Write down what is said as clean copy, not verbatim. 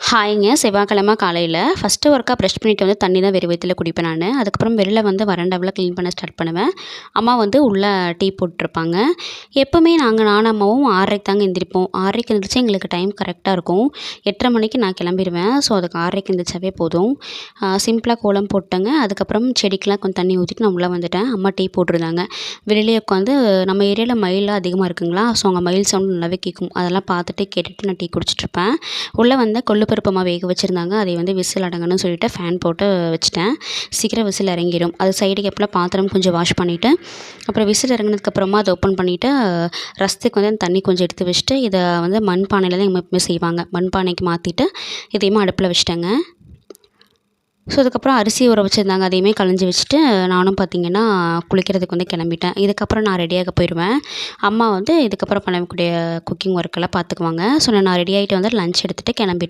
ஹாய்ங்க. செவ்வாய்க்கிழமை காலையில ஃபஸ்ட்டு ஒர்க்கா ப்ரஷ் பண்ணிட்டு வந்து தண்ணி தான் வெறும் வயித்துல குடிப்பேன் நானு. அதுக்கப்புறம் வெளில வந்து வராண்டாவெல்லாம் க்ளீன் பண்ண ஸ்டார்ட் பண்ணுவேன். அம்மா வந்து உள்ள டீ போட்டுருப்பாங்க. எப்பவுமே நானும் அம்மாவும் 6:30க்கு தாங்க எந்திரிப்போம். 6:30க்கு எந்திரிச்சா எங்களுக்கு டைம் கரெக்டாக இருக்கும். 8:30 மணிக்கு நான் கிளம்பிருவேன். ஸோ அதுக்கு 6:30க்கு எந்திரிச்சாவே போதும். சிம்பிளா கோலம் போட்டேங்க. அதுக்கப்புறம் செடிக்கெலாம் கொஞ்சம் தண்ணி ஊற்றிட்டு நான் உள்ளே வந்துட்டேன். அம்மா டீ போட்டிருந்தாங்க. வெளியிலேயே உட்காந்து நம்ம ஏரியாவில் மயில்லாம் அதிகமாக இருக்குங்களா, ஸோ அங்கே மயில் சவுண்ட் நல்லாவே கேட்கும். அதெல்லாம் பார்த்துட்டு கேட்டுட்டு நான் டீ குடிச்சிட்ருப்பேன். உள்ளே வந்து கொள்ளு பருப்பு மாவு வேக வச்சுருந்தாங்க. அதை வந்து விசில் அடங்கணும்னு சொல்லிட்டு ஃபேன் போட்டு வச்சுட்டேன். சீக்கிரம் விசில் இறங்கிடும். அது சைடு கேப்பில் பாத்திரம் கொஞ்சம் வாஷ் பண்ணிவிட்டு அப்புறம் விசில் இறங்கினதுக்கப்புறமா அதை ஓப்பன் பண்ணிவிட்டு ரசத்துக்கு வந்து தண்ணி கொஞ்சம் எடுத்து வச்சுட்டு இதை வந்து மண் பானையில் தான் எப்பவுமே செய்வாங்க. மண் பானைக்கு மாற்றிட்டு இதையுமே அடுப்பில் வச்சுட்டேங்க. ஸோ அதுக்கப்புறம் அரிசி ஊற வச்சுருந்தாங்க. அதையுமே களைஞ்சி வச்சுட்டு நானும் பார்த்திங்கன்னா குளிக்கிறதுக்கு வந்து கிளம்பிட்டேன். இதுக்கப்புறம் நான் ரெடியாக போயிடுவேன். அம்மா வந்து இதுக்கப்புறம் பண்ணக்கூடிய குக்கிங் ஒர்க்கெல்லாம் பார்த்துக்குவாங்க. ஸோ நான் ரெடி ஆகிட்டு வந்து லஞ்ச் எடுத்துகிட்டு கிளம்பிட்டேன்.